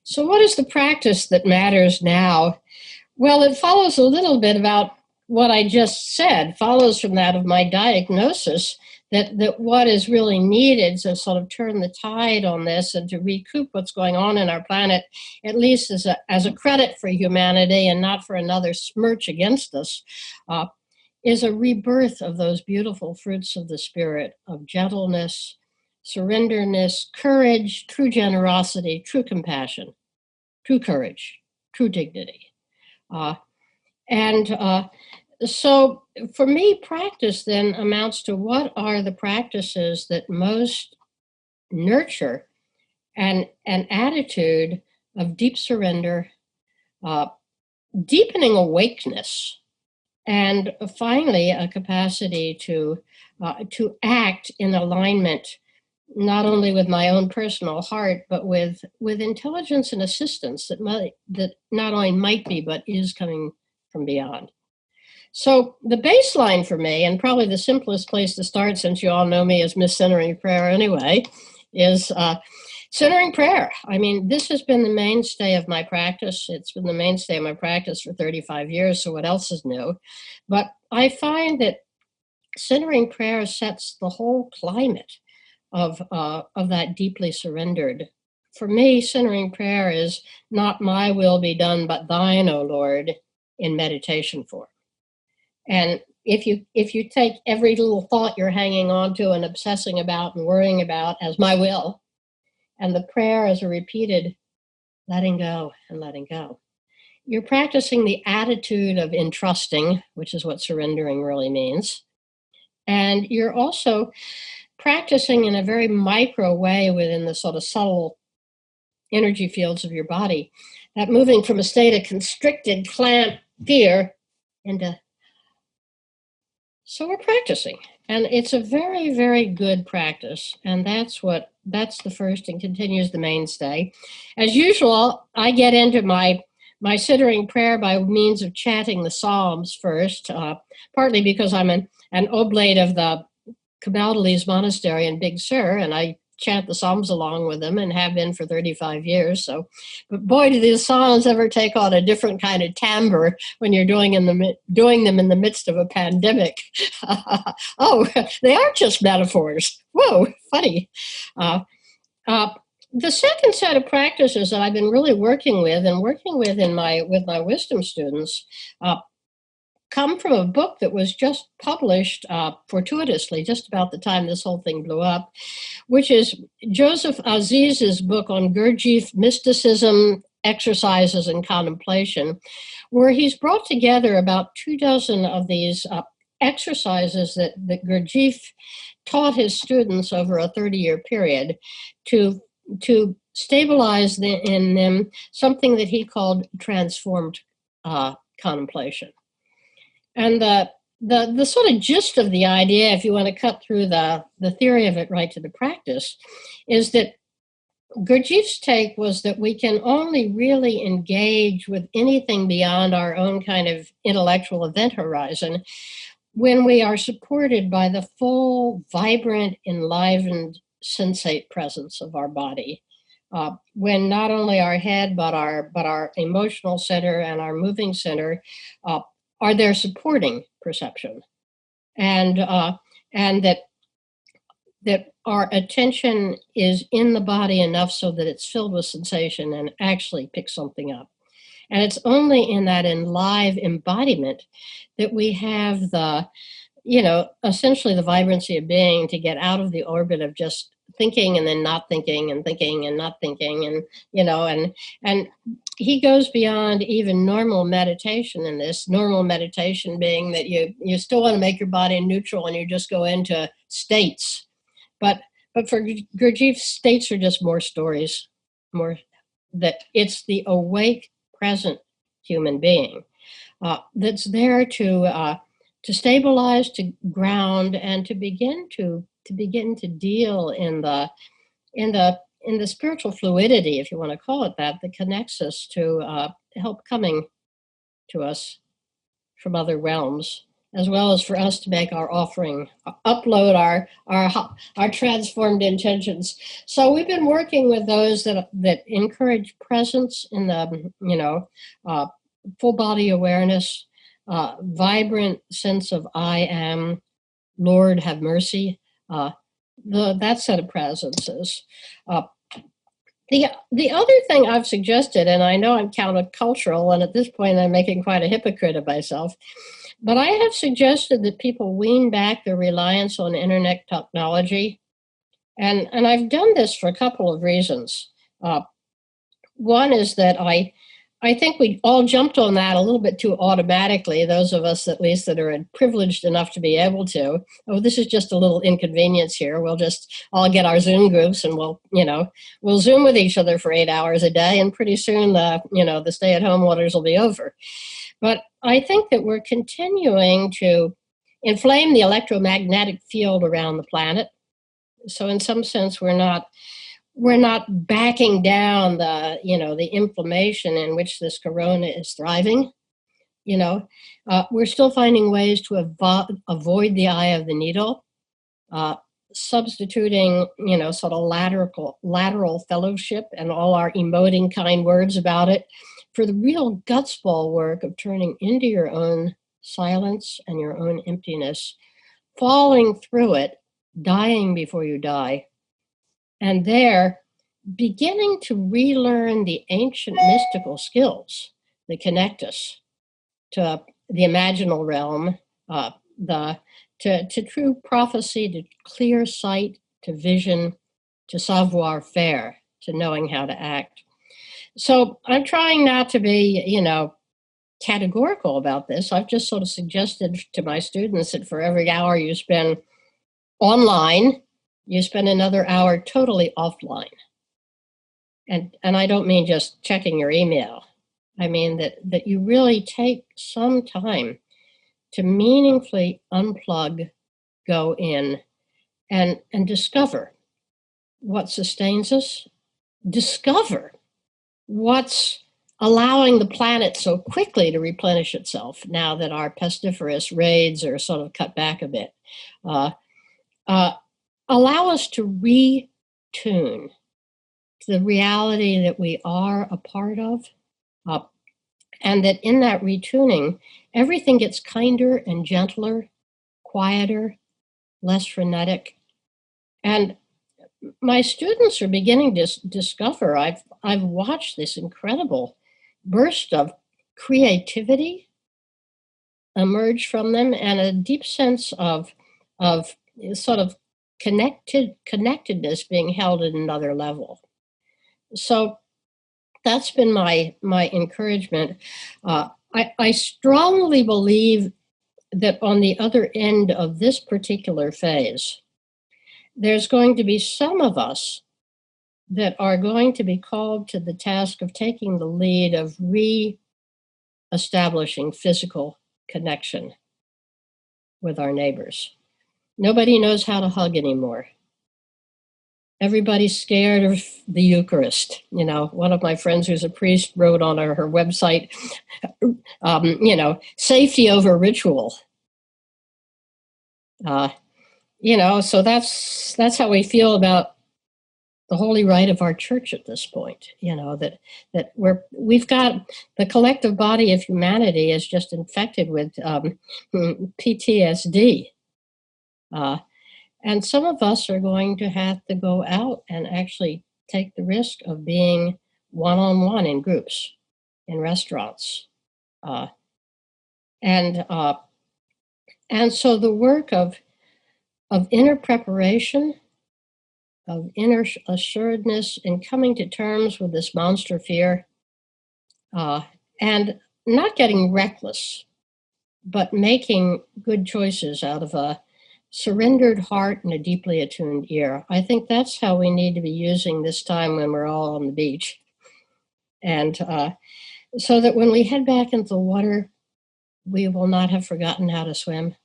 So, what is the practice that matters now? Well, it follows a little bit about what I just said, follows from that of my diagnosis that what is really needed to sort of turn the tide on this and to recoup what's going on in our planet, at least as a credit for humanity and not for another smirch against us, uh, is a rebirth of those beautiful fruits of the Spirit of gentleness, surrenderness, courage, true generosity, true compassion, true courage, true dignity. Uh, and so for me, practice then amounts to what are the practices that most nurture an attitude of deep surrender, uh, deepening awakeness, and finally a capacity to act in alignment not only with my own personal heart, but with intelligence and assistance that not only might be, but is coming from beyond. So the baseline for me, and probably the simplest place to start, since you all know me as Miss Centering Prayer anyway, is centering prayer. I mean, this has been the mainstay of my practice. It's been the mainstay of my practice for 35 years, so what else is new? But I find that centering prayer sets the whole climate of that deeply surrendered. For me, centering prayer is not my will be done, but thine, O Lord, in meditation form. And if you take every little thought you're hanging on to and obsessing about and worrying about as my will, and the prayer as a repeated letting go and letting go, you're practicing the attitude of entrusting, which is what surrendering really means. And you're also practicing in a very micro way within the sort of subtle energy fields of your body, that moving from a state of constricted, clamped fear into. So we're practicing, and it's a very, very good practice, and that's the first and continues the mainstay. As usual, I get into my centering prayer by means of chanting the Psalms first, partly because I'm an oblate of the Camaldolese Monastery in Big Sur, and I chant the Psalms along with them and have been for 35 years. So, but boy, do these Psalms ever take on a different kind of timbre when you're doing them in the midst of a pandemic. Oh, they aren't just metaphors. Whoa, funny. Uh, uh, the second set of practices that I've been really working with in my wisdom students come from a book that was just published fortuitously just about the time this whole thing blew up, which is Joseph Aziz's book on Gurdjieff mysticism, exercises, and contemplation, where he's brought together about 24 of these exercises that Gurdjieff taught his students over a 30-year period to stabilize in them something that he called transformed contemplation. And the sort of gist of the idea, if you want to cut through the theory of it right to the practice, is that Gurdjieff's take was that we can only really engage with anything beyond our own kind of intellectual event horizon when we are supported by the full, vibrant, enlivened, sensate presence of our body. When not only our head, but our emotional center and our moving center are there supporting perception, and that our attention is in the body enough so that it's filled with sensation and actually picks something up. And it's only in that live embodiment that we have essentially the vibrancy of being to get out of the orbit of just thinking and then not thinking and thinking and not thinking, and he goes beyond even normal meditation in this. Normal meditation being that you still want to make your body neutral and you just go into states, but for Gurdjieff, states are just more stories, more that it's the awake present human being that's there to stabilize, to ground, and to begin to deal in the spiritual fluidity, if you want to call it that connects us to help coming to us from other realms as well as for us to make our offering, upload our transformed intentions. So we've been working with those that encourage presence in the uh, full body awareness, vibrant sense of I am, Lord have mercy. That set of presences. Uh, the other thing I've suggested, and I know I'm countercultural, and at this point I'm making quite a hypocrite of myself, but I have suggested that people wean back their reliance on internet technology, and I've done this for a couple of reasons. Uh, One is that I think we all jumped on that a little bit too automatically, those of us at least that are privileged enough to be able to. Oh, this is just a little inconvenience here. We'll just all get our Zoom groups and we'll Zoom with each other for 8 hours a day, and pretty soon the stay-at-home orders will be over. But I think that we're continuing to inflame the electromagnetic field around the planet. So in some sense, we're not backing down the inflammation in which this corona is thriving. We're still finding ways to avoid the eye of the needle, uh, substituting sort of lateral fellowship and all our emoting kind words about it for the real guts ball work of turning into your own silence and your own emptiness, falling through it, dying before you die, and there beginning to relearn the ancient mystical skills that connect us to the imaginal realm, to true prophecy, to clear sight, to vision, to savoir faire, to knowing how to act. So I'm trying not to be, categorical about this. I've just sort of suggested to my students that for every hour you spend online, you spend another hour totally offline. And I don't mean just checking your email. I mean that you really take some time to meaningfully unplug, go in, and discover what sustains us, discover what's allowing the planet so quickly to replenish itself now that our pestiferous raids are sort of cut back a bit. Allow us to retune to the reality that we are a part of, and that in that retuning, everything gets kinder and gentler, quieter, less frenetic. And my students are beginning to discover, I've watched this incredible burst of creativity emerge from them, and a deep sense of sort of connectedness being held at another level. So that's been my encouragement. I strongly believe that on the other end of this particular phase, there's going to be some of us that are going to be called to the task of taking the lead of re-establishing physical connection with our neighbors. Nobody knows how to hug anymore. Everybody's scared of the Eucharist. One of my friends who's a priest wrote on her website, safety over ritual. So that's how we feel about the holy rite of our church at this point. That we've got the collective body of humanity is just infected with PTSD. And some of us are going to have to go out and actually take the risk of being one-on-one in groups, in restaurants. And so the work of inner preparation, of inner assuredness, and coming to terms with this monster fear, and not getting reckless, but making good choices out of a surrendered heart and a deeply attuned ear. I think that's how we need to be using this time when we're all on the beach. And so that when we head back into the water, we will not have forgotten how to swim.